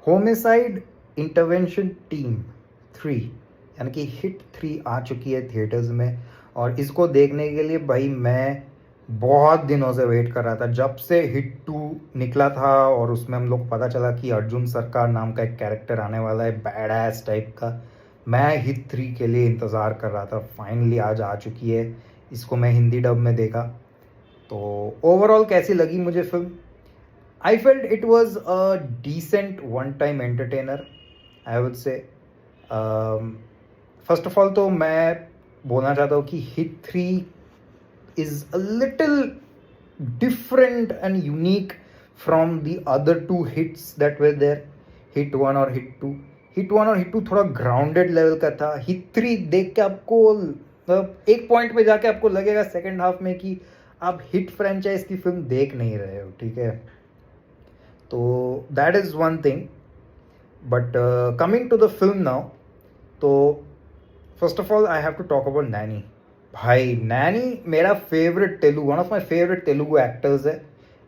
Homicide intervention team 3 यानी कि hit 3 आ चुकी है थिएटर्स में। और इसको देखने के लिए भाई मैं बहुत दिनों से वेट कर रहा था, जब से हिट 2 निकला था और उसमें हम लोग को पता चला कि अर्जुन सरकार नाम का एक कैरेक्टर आने वाला है बैड एस टाइप का। मैं हिट 3 के लिए इंतज़ार कर रहा था, फाइनली आज आ चुकी है। इसको मैं हिंदी डब में देखा। तो ओवरऑल कैसी लगी मुझे film? I felt it was a decent one-time entertainer, I would say. First of all तो मैं बोलना चाहता हूँ कि hit 3 is a little different and unique from the other two hits that were there, hit 1 और hit 2. Hit 1 और hit 2 थोड़ा grounded level का था। हिट 3 देख के आपको एक पॉइंट पे जाके आपको लगेगा सेकेंड हाफ में कि आप हिट फ्रेंचाइज की फिल्म देख नहीं रहे हो, ठीक है। तो that is one thing. But coming to the film now, तो first of all I have to talk about Nani. भाई नैनी मेरा favourite Telugu, one of my favourite Telugu actors है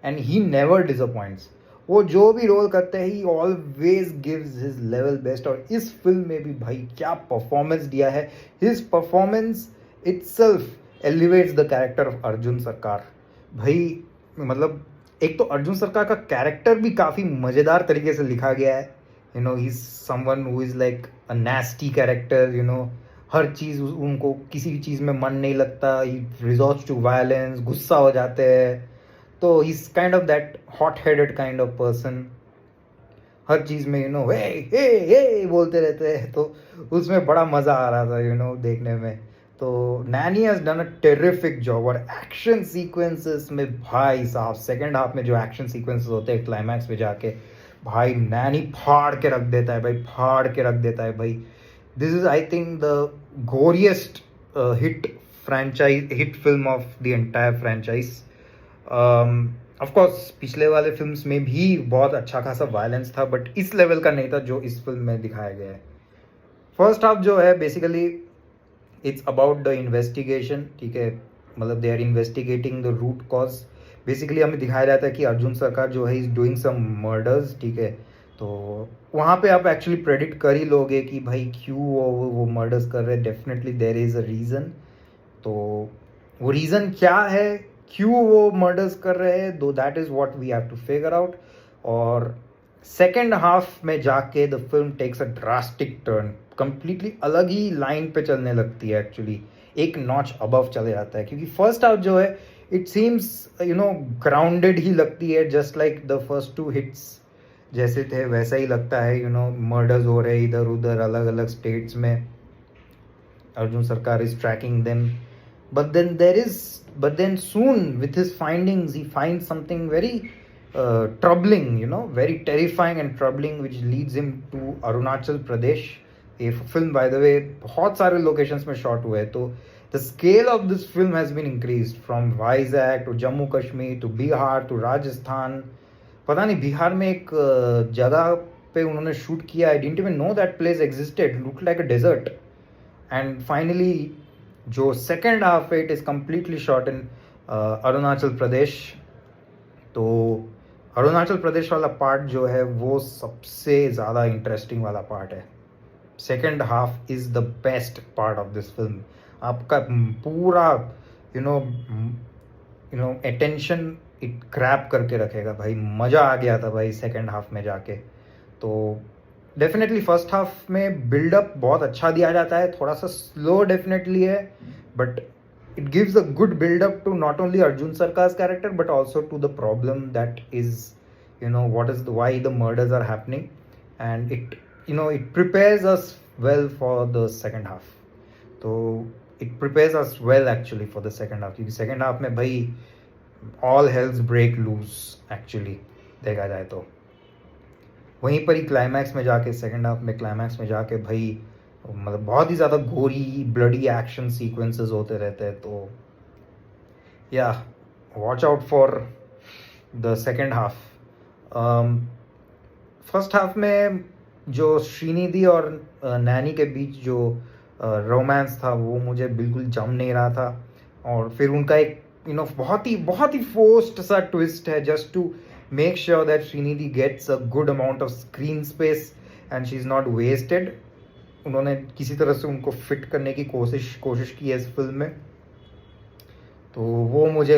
एंड ही नेवर डिसअपॉइंट्स। वो जो भी रोल करते हैं he always gives his level best. और इस फिल्म में भी भाई क्या परफॉर्मेंस दिया है। His performance itself elevates the character of Arjun सरकार। भाई मतलब एक तो अर्जुन सरकार का कैरेक्टर भी काफ़ी मज़ेदार तरीके से लिखा गया है। You know he is someone who is like a nasty character. You know हर चीज़ उनको किसी भी चीज़ में मन नहीं लगता। ही रिजॉर्ट्स टू वायलेंस, गुस्सा हो जाते हैं। तो he is kind of that hot headed kind of person. हर चीज़ में हे हे बोलते रहते हैं। तो उसमें बड़ा मज़ा आ रहा था देखने में। तो Naini has done a terrific job. और एक्शन सीक्वेंसेस में भाई साहब सेकेंड हाफ में जो एक्शन सीक्वेंसेस होते हैं क्लाइमैक्स पे जाके, भाई नैनी फाड़ के रख देता है भाई, फाड़ के रख देता है भाई। This is I think the goriest hit film of the entire franchise. Of course पिछले वाले फिल्म्स में भी बहुत अच्छा खासा वायलेंस था, बट इस लेवल का नहीं था जो इस फिल्म में दिखाया गया है। फर्स्ट हाफ जो है basically it's about the investigation, ठीक है। मतलब they are investigating the root cause. Basically हमें दिखाया जाता है कि अर्जुन सरकार जो है इज डूइंग सम मर्डर्स, ठीक है। तो वहाँ पे आप एक्चुअली प्रेडिक्ट कर ही लोगे कि भाई क्यों वो मर्डर्स कर रहे हैं। Definitely there is a reason. तो वो रीज़न क्या है, क्यों वो मर्डर्स कर रहे हैं, though that is what we have to figure out. और सेकेंड हाफ में जाके the film takes a drastic turn, completely अलग ही लाइन पे चलने लगती है। एक्चुअली एक नॉच अबव चले जाता है, क्योंकि फर्स्ट हाफ जो है इट सीम्स ग्राउंडेड ही लगती है, just like the first 2 hits जैसे थे वैसा ही लगता है। मर्डर्स हो रहे इधर उधर अलग अलग स्टेट्स में, Arjun Sarkar is tracking them. but then soon with his findings he finds something very troubling, very terrifying and troubling, which leads him to Arunachal Pradesh. ये फिल्म बाय द वे बहुत सारे लोकेशंस में शॉट हुए हैं। तो the scale of this film has been increase from Vizag to Jammu Kashmir to Bihar to Rajasthan. पता नहीं बिहार में एक जगह पे उन्होंने शूट किया। I didn't even know that place existed, look like a desert. And finally जो सेकेंड हाफ है it is completely shot in Arunachal Pradesh. तो अरुणाचल प्रदेश वाला पार्ट जो है वो सबसे ज़्यादा इंटरेस्टिंग वाला पार्ट है। Second half is the best part of this film. आपका पूरा अटेंशन इट ग्रैब करके रखेगा भाई। मज़ा आ गया था भाई सेकेंड हाफ में जाके। तो डेफिनेटली फर्स्ट हाफ में बिल्डअप बहुत अच्छा दिया जाता है, थोड़ा सा स्लो डेफिनेटली है, but it gives a good build up to not only Arjun Sarkar's character but also to the problem that is why the murders are happening. And it prepares us well for the second half. So it prepares us well actually for the second half, क्योंकि second half में भाई all hells break loose actually देखा जाए तो। वहीं पर ही climax में जाके सेकेंड हाफ में क्लाइमैक्स में जाके भाई मतलब बहुत ही ज़्यादा गोरी ब्लडी एक्शन सीक्वेंसेस होते रहते हैं। तो या watch out for the second half. First half में जो श्रीनिधि और नैनी के बीच जो रोमांस था वो मुझे बिल्कुल जम नहीं रहा था। और फिर उनका एक बहुत ही फोर्स्ड सा ट्विस्ट है just to make sure that Srinidhi gets a good amount of screen space and she's not wasted. उन्होंने किसी तरह से उनको फिट करने की कोशिश की है इस फिल्म में, तो वो मुझे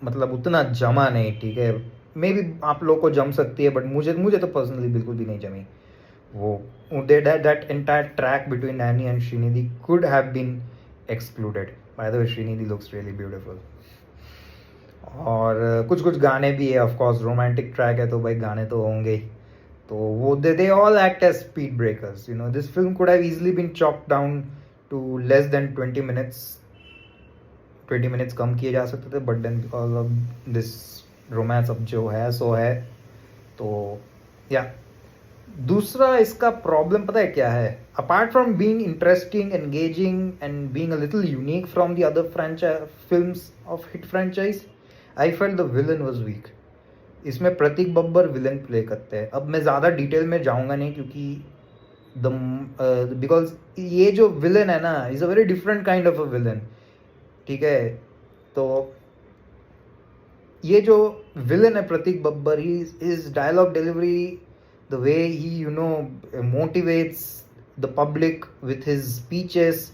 मतलब उतना जमा नहीं, ठीक है, मे बी आप लोग को जम सकती है, बट मुझे तो पर्सनली बिल्कुल भी नहीं जमी वो. That entire track between Nani and Srinidhi could have been excluded. By the way Srinidhi looks really beautiful. और कुछ कुछ गाने भी है, ऑफ कोर्स रोमांटिक ट्रैक है तो भाई गाने तो होंगे ही, तो वो they all act as speed breakers. You know, this film could have easily been chopped down to less than 20 minutes. 20 minutes कम किए जा सकते थे, but then because of this romance अब जो है सो है. तो या दूसरा इसका प्रॉब्लम पता है क्या है? Apart from being interesting, engaging and being a little unique from the other films of hit franchise, I felt the villain was weak. इसमें प्रतीक बब्बर विलन प्ले करते हैं. अब मैं ज़्यादा डिटेल में जाऊंगा नहीं, क्योंकि बिकॉज ये जो विलन है ना is a very different kind of a villain, ठीक है. तो ये जो विलन है Prateik Babbar, is dialogue delivery, the way he you know motivates the public with his speeches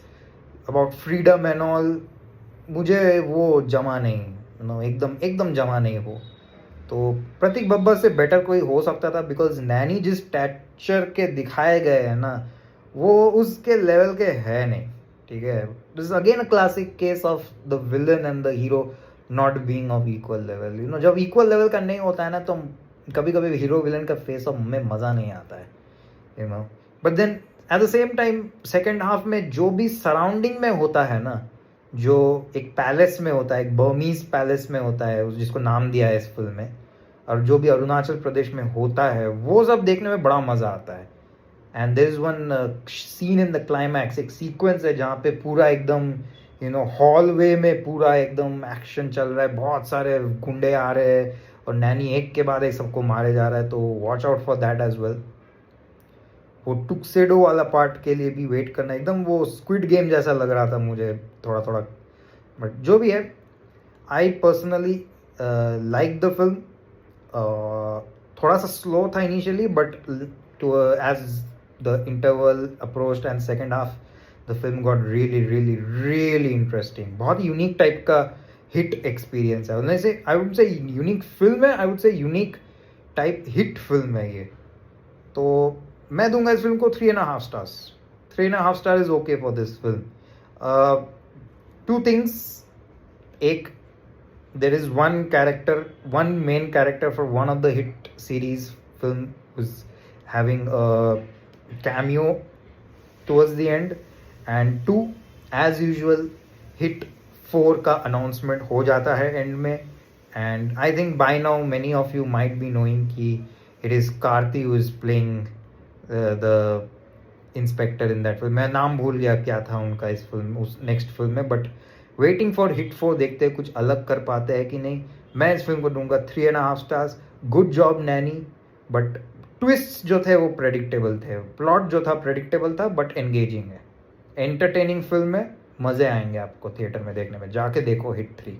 about freedom and all, मुझे वो जमा नहीं, नो एकदम जमा नहीं वो. तो प्रतीक बब्बर से बेटर कोई हो सकता था, बिकॉज नैनी जिस स्टैचर के दिखाए गए हैं ना वो उसके लेवल के है नहीं, ठीक है. This is again a classic case of the villain and the hero not being of equal level. You know, जब इक्वल लेवल का नहीं होता है ना तो कभी कभी हीरो विलन का फेस ऑफ में मज़ा नहीं आता है, you know. But then at the same time second half में जो भी सराउंडिंग में होता है ना, जो एक पैलेस में होता है, एक बर्मीज पैलेस में होता है जिसको नाम दिया है इस फिल्म में, और जो भी अरुणाचल प्रदेश में होता है, वो सब देखने में बड़ा मज़ा आता है. And there is one scene in the climax, एक सीक्वेंस है जहाँ पे पूरा एकदम यू नो हॉलवे में पूरा एकदम एक्शन चल रहा है, बहुत सारे गुंडे आ रहे हैं और नैनी एक के बाद एक सबको मारे जा रहा है. तो watch out for that as well. वो टुक्सेडो वाला पार्ट के लिए भी वेट करना, एकदम वो स्क्विड गेम जैसा लग रहा था मुझे थोड़ा थोड़ा. बट जो भी है, I personally like the film. थोड़ा सा स्लो था initially, but to as the interval approached and second half the film got really interesting. बहुत यूनिक टाइप का हिट एक्सपीरियंस है. वैसे I would say unique film है, I would say unique type hit film है ये. तो मैं दूंगा इस फिल्म को 3.5 stars. 3.5 star is okay for this film. Two things. एक, there is one main character for one of the hit series film who's having a cameo towards the end. And two, as usual, hit 4 का announcement हो जाता है end में. And I think by now many of you might be knowing कि it is Karthi who is playing the inspector in that film. मैं नाम भूल गया क्या था उनका इस फिल्म, उस नेक्स्ट फिल्म में. बट वेटिंग फॉर हिट 4, देखते हैं कुछ अलग कर पाते हैं कि नहीं. मैं इस फिल्म को दूंगा 3.5 stars. Good job Naini. But twist जो थे वो प्रेडिक्टेबल थे, प्लॉट जो था प्रेडिक्टेबल था, बट एंगेजिंग है, एंटरटेनिंग फिल्म है, मज़े आएंगे आपको थिएटर में देखने में. जाके देखो हिट 3.